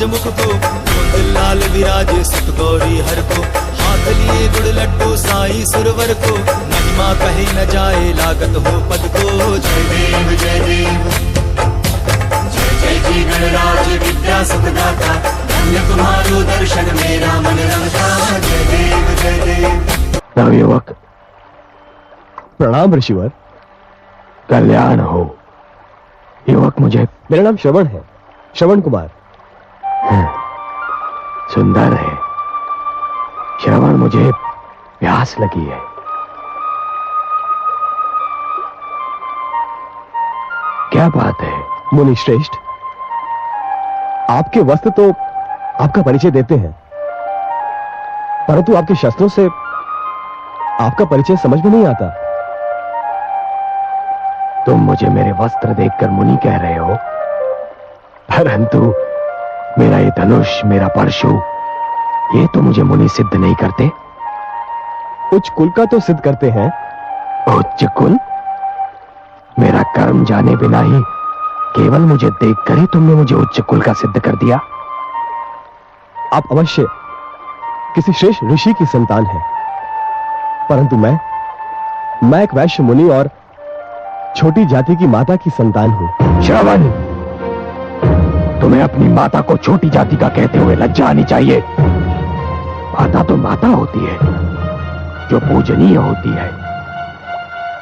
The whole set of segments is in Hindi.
राजमुख को, लाल विराजे सुत गौरी हर को, हाथ लिए गुड़ लड्डू साई सुरवर को, महिमा कहे न जाए लागत हो पद को। जय देव जय देव, जय जय जी गणराज विद्या सुखदाता, धन्य तुम्हारो दर्शन मेरा मन रंगा। जय देव जय देव। नवयुवक, प्रणाम ऋषिवर। कल्याण हो। युवक, मुझे मेरा नाम श्रवण है, श्रवण कुमार। सुंदर है श्रवण, मुझे प्यास लगी है। क्या बात है? मुनि श्रेष्ठ, आपके वस्त्र तो आपका परिचय देते हैं, परंतु आपके शस्त्रों से आपका परिचय समझ में नहीं आता। तुम मुझे मेरे वस्त्र देखकर मुनि कह रहे हो, परंतु मेरा ये धनुष, मेरा परशु, ये तो मुझे मुनि सिद्ध नहीं करते। उच्च कुल का तो सिद्ध करते हैं। उच्च कुल? मेरा कर्म जाने बिना ही केवल मुझे देखकर ही तुमने मुझे उच्च कुल का सिद्ध कर दिया। आप अवश्य किसी श्रेष्ठ ऋषि की संतान हैं, परंतु मैं एक वैश्य मुनि और छोटी जाति की माता की संतान हूं। श्रवण, तुम्हें अपनी माता को छोटी जाति का कहते हुए लज्जा आनी चाहिए। माता तो माता होती है, जो पूजनीय होती है।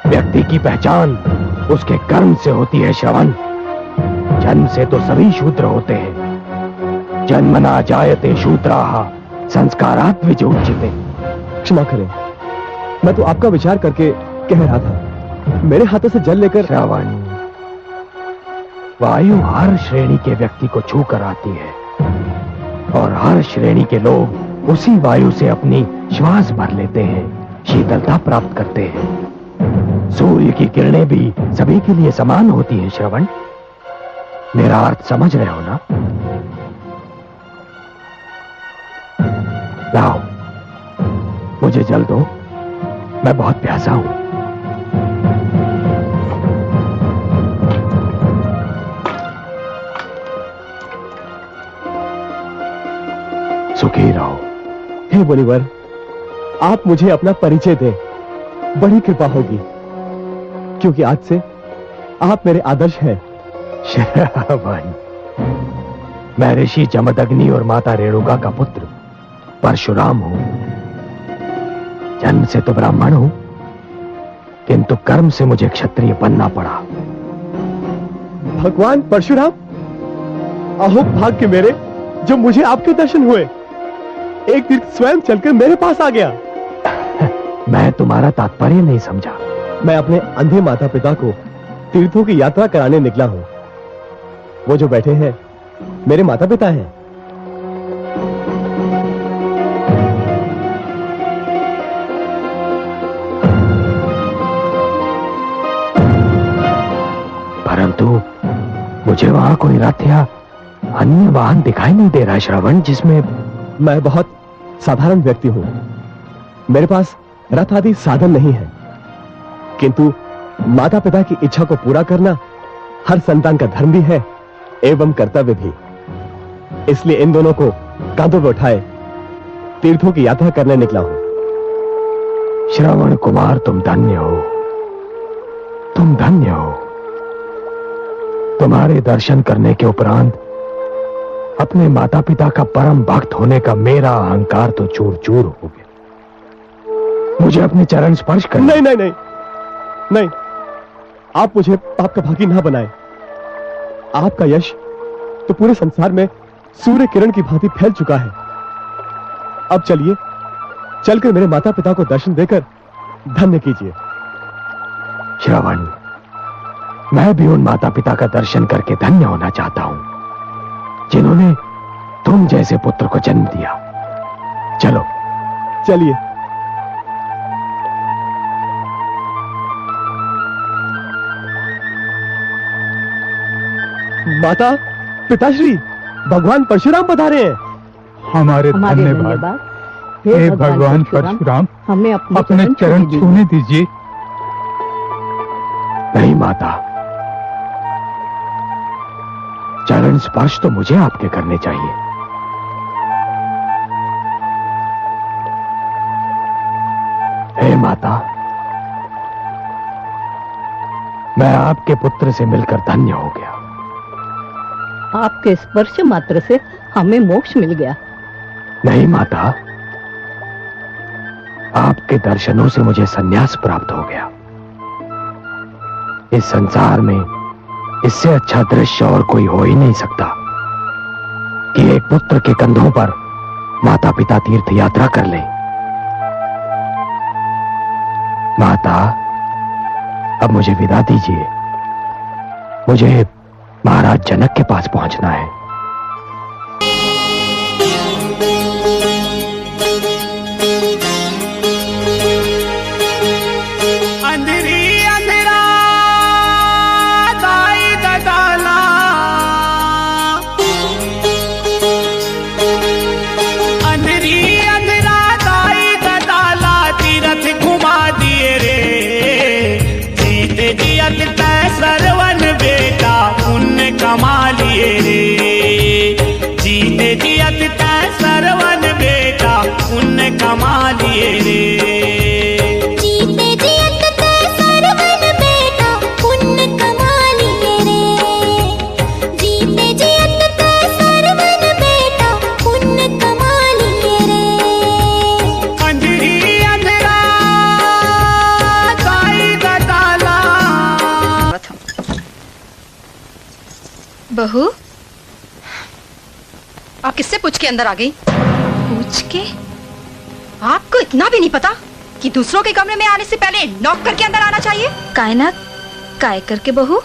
व्यक्ति की पहचान उसके कर्म से होती है। श्रवण, जन्म से तो सभी शूद्र होते हैं। जन्मना जायते शूद्राः संस्कारात् विजोच्यते। क्षमा करें, मैं तो आपका विचार करके कह रहा था। मेरे हाथों से जल लेकर। श्रवण, वायु हर श्रेणी के व्यक्ति को छू कर आती है, और हर श्रेणी के लोग उसी वायु से अपनी श्वास भर लेते हैं, शीतलता प्राप्त करते हैं। सूर्य की किरणें भी सभी के लिए समान होती हैं। श्रवण, मेरा अर्थ समझ रहे हो ना? लाओ, मुझे जल दो, मैं बहुत प्यासा हूं। सुखी रहो। हे मुनिवर, आप मुझे अपना परिचय दें, बड़ी कृपा होगी, क्योंकि आज से आप मेरे आदर्श हैं। श्रवण, मैं ऋषि जमदग्नि और माता रेणुका का पुत्र परशुराम हूं। जन्म से तो ब्राह्मण हूं, किंतु कर्म से मुझे क्षत्रिय बनना पड़ा। भगवान परशुराम, अहो भाग्य मेरे, जो मुझे आपके दर्शन हुए। एक तीर्थ स्वयं चलकर मेरे पास आ गया। मैं तुम्हारा तात्पर्य नहीं समझा। मैं अपने अंधे माता पिता को तीर्थों की यात्रा कराने निकला हूं। वो जो बैठे हैं मेरे माता पिता हैं। परंतु मुझे वहां कोई रथ या अन्य वाहन दिखाई नहीं दे रहा। श्रवण, जिसमें मैं बहुत साधारण व्यक्ति हूं। मेरे पास रथ आदि साधन नहीं है, किंतु माता पिता की इच्छा को पूरा करना हर संतान का धर्म भी है एवं कर्तव्य भी। इसलिए इन दोनों को कांधों पर उठाए तीर्थों की यात्रा करने निकला हूं। श्रवण कुमार, तुम धन्य हो, तुम धन्य हो। तुम्हारे दर्शन करने के उपरांत अपने माता पिता का परम भक्त होने का मेरा अहंकार तो चूर चूर हो गया। मुझे अपने चरण स्पर्श कर। नहीं नहीं नहीं नहीं, आप मुझे पाप का भागी ना बनाए। आपका यश तो पूरे संसार में सूर्य किरण की भांति फैल चुका है। अब चलिए, चलकर मेरे माता पिता को दर्शन देकर धन्य कीजिए। श्रवण, मैं भी उन माता पिता का दर्शन करके धन्य होना चाहता हूं, जिन्होंने तुम जैसे पुत्र को जन्म दिया। चलो चलिए। माता पिताश्री, भगवान परशुराम पधारे हैं। हमारे धन्यवाद। हे भगवान परशुराम, हमें अपने चरण छूने दीजिए। नहीं माता, चरण स्पर्श तो मुझे आपके करने चाहिए। मैं आपके पुत्र से मिलकर धन्य हो गया। आपके स्पर्श मात्र से हमें मोक्ष मिल गया। नहीं माता, आपके दर्शनों से मुझे संन्यास प्राप्त हो गया। इस संसार में इससे अच्छा दृश्य और कोई हो ही नहीं सकता कि एक पुत्र के कंधों पर माता पिता तीर्थ यात्रा कर ले। माता, अब मुझे विदा दीजिए। मुझे महाराज जनक के पास पहुंचना है। अंधेरी अंधेरा दाई ददाला, अंधेरी अंधेरा दाई ददाला, तीरथ घुमा दिए रे। जीते जियत तै सरवन बेटा पुण्य कमा लिए रे। जीते जियत तै सरवन बेटा पुण्य कमा लिए रे। बहू, आप किससे पूछ के अंदर आ गई? पूछ के? आपको इतना भी नहीं पता कि दूसरों के कमरे में आने से पहले नॉक करके अंदर आना चाहिए? कायनात, काय करके बहू?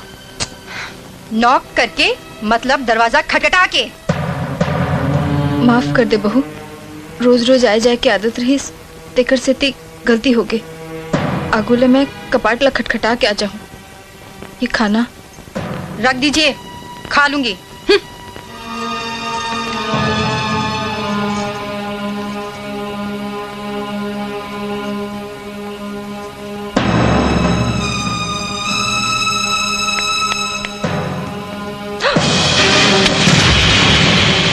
नॉक करके मतलब दरवाजा खटखटा के। माफ कर दे बहू, रोज रोज आए जाए की आदत रही, तेकर से ती गलती हो गई। आगुले मैं कपाट ला खटखटा के आ जाऊं। ये खाना रख दीजिए, खा लूंगी।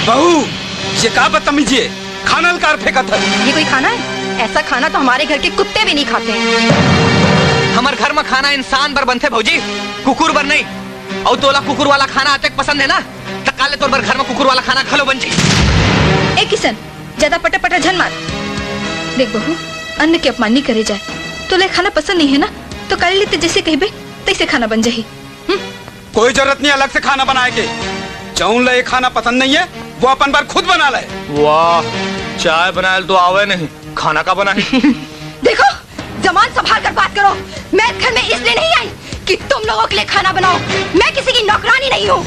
बहू, ये का बदतमीजी है? खाना लकार फेंका था। ये कोई खाना है? ऐसा खाना तो हमारे घर के कुत्ते भी नहीं खाते हैं। हमारे घर में खाना इंसान पर बनते भौजी, कुकुर पर नहीं। और तोला कुकुर वाला खाना आते पसंद है ना, तो काले तौर पर घर में कुकुर वाला खाना खलो बन जाए। ए किशन, ज्यादा पटा पटा झन मार। देख बहू, अन्न की अपमान नहीं करे जाए। तो ले खाना पसंद नहीं है ना, तो काले लेते जैसे कहबे तैसे खाना बन जाही। कोई जरूरत नहीं अलग से खाना बनाए के। जौन ले खाना पसंद नहीं है वो अपन बार खुद बना ले। वाह, चाय बनाए तो आवे नहीं, खाना का बना है। देखो, जमान संभाल कर बात करो। मैं घर में इसलिए नहीं आई कि तुम लोगों के लिए खाना बनाओ। मैं किसी की नौकरानी नहीं हूँ।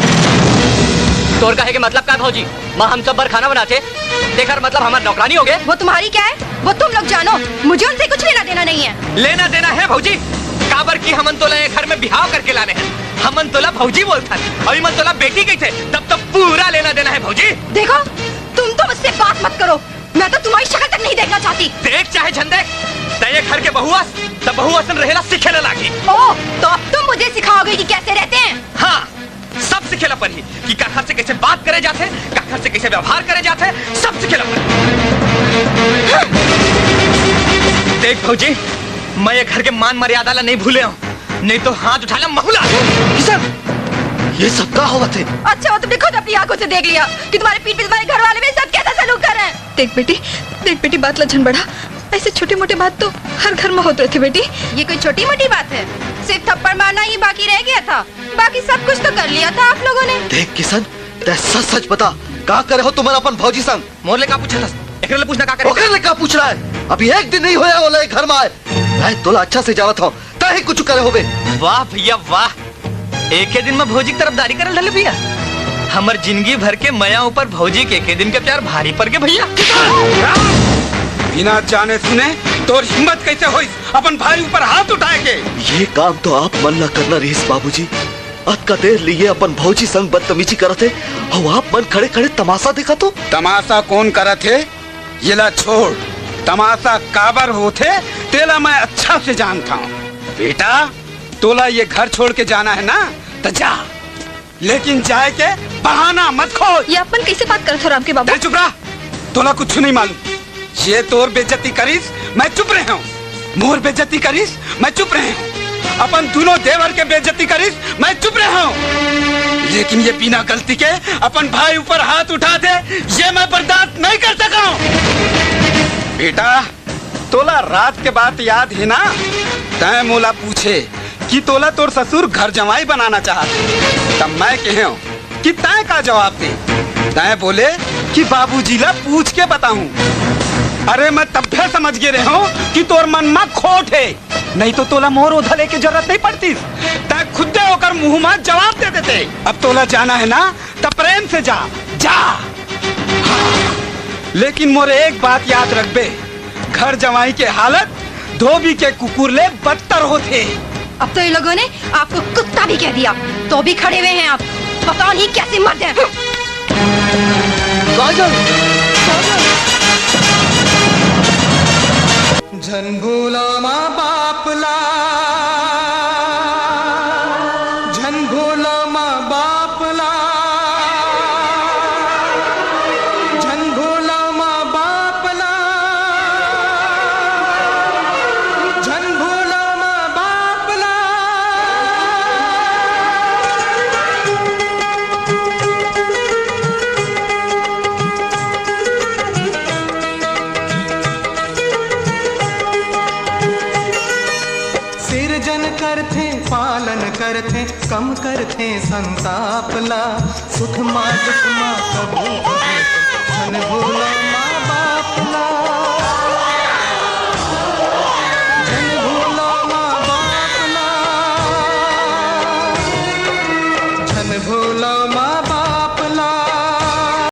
तोर कहे के मतलब क्या है भौजी? माँ हम सब बार खाना बनाते, देखकर मतलब हमारे नौकरानी हो गए। वो तुम्हारी क्या है वो तुम लोग जानो, मुझे उनसे कुछ लेना देना नहीं है। लेना देना है भौजी, काबर की हमन तोला घर में बिहाव करके लाने हैं। हमन तोला भौजी बोलता और मन तोला बेटी गई थे, तब पूरा लेना देना है भौजी। देखो, तुम तो मुझसे बात मत करो, मैं तो तुम्हारी शक्ल तक नहीं देखना चाहती। देख चाहे झंडे, तय घर के बहुआस तब बहुआसन रहेला सिखेला लागी। ओ, तो अब तुम मुझे सिखाओगे कि कैसे रहते हैं? हाँ, सब सिखेला पर ही कि काखर से कैसे बात करे जाते, काखर से कैसे व्यवहार करे जाते, सब सिखेला पर। देख भौजी, मैं ये घर के मान मर्यादा ला नहीं भूले हूँ, नहीं तो हाथ उठा ला महूला। ये सब क्या हुआ थे? अच्छा, वो तुमने खुद अपनी आंखों से देख लिया कि तुम्हारे पीठ पे तुम्हारे घर वाले मेरे साथ कैसा सलूक कर रहे हैं। देख बेटी बात लछन बढ़ा। ऐसे छोटे मोटे बात तो हर घर में होते थे बेटी। ये कोई छोटी मोटी बात है? सिर्फ थप्पड़ मारना ही बाकी रह गया था, बाकी सब कुछ तो कर लिया था आप लोगों ने। देख किशन, सच सच बता, क्या करे हो तुम्हारा अपन भौजी संग? मोरले का पूछा था, एकरे ले पूछना का करे? ओकरे ले का पूछ रहा है? अभी एक दिन नहीं होया ओले घर में आए। मैं तोला अच्छा से जानत हूं, ताही कुछ करे होबे। वाह भैया वाह, एक ही दिन में भौजी की तरफदारी करल रहले भैया। हमर जिंदगी भर के मया ऊपर भौजी के एक दिन के प्यार भारी पड़ के भैया। बिना जाने सुने तोर हिम्मत कैसे होई अपन भाई ऊपर हाथ उठाए के? ये काम तो आप मन न करना रहीस बाबूजी। अत का देर लिए अपन भौजी संग बदतमीजी करते और आप मन खड़े खड़े तमाशा देखा तो। तमाशा कौन करत है? ये ला छोड़, तमाशा काबर होते तेला मैं अच्छा से जानता हूँ। बेटा, तोला ये घर छोड़ के जाना है ना, तो जा, लेकिन जाए के बहाना मत खोज। ये अपन कैसे बात करत हो राम के बाबू? चुप रहा, तोला कुछ नहीं मालूम। ये तोर बेइज्जती करीस, मैं चुप रहे हूँ। मोर बेइज्जती करीस, मैं चुप रहे हूँ। अपन दोनों देवर के बेइज्जती करीस, मैं चुप रहा हूँ। लेकिन ये बिना गलती के अपन भाई ऊपर हाथ उठा दे, ये मैं बर्दाश्त नहीं कर सका हूँ। बेटा तोला रात के बात याद है ना? तय मोला पूछे कि तोला तोर ससुर घर जमाई बनाना चाहते, तब मैं कहे कि तय का जवाब दे। तय बोले कि बाबूजी ला पूछ के बताऊं। अरे मैं तब भी समझ गए रहा हूँ कि तोर मन में खोट है, नहीं तो तोला मोर उधले की जरूरत नहीं पड़ती। तय खुद होकर मुंह में जवाब दे देते। अब तोला जाना है ना तब प्रेम से जा जा। हाँ। लेकिन मोरे एक बात याद रख बे, घर जमाई के हालत धोबी के कुकुर ले बदतर होते। अब तो ये लोगों ने आपको कुत्ता भी कह दिया, तो भी खड़े हुए हैं आप। पता नहीं कैसे मर गए। झन भूलो माँ बापला, झन भूलो माँ बापला, झन भूलो माँ बापला, झन भूलो माँ बापला। सिरजन करथे पालन करथे, कम करथे संतापला। सुख मा दुख मा कबू, धन भूलो मा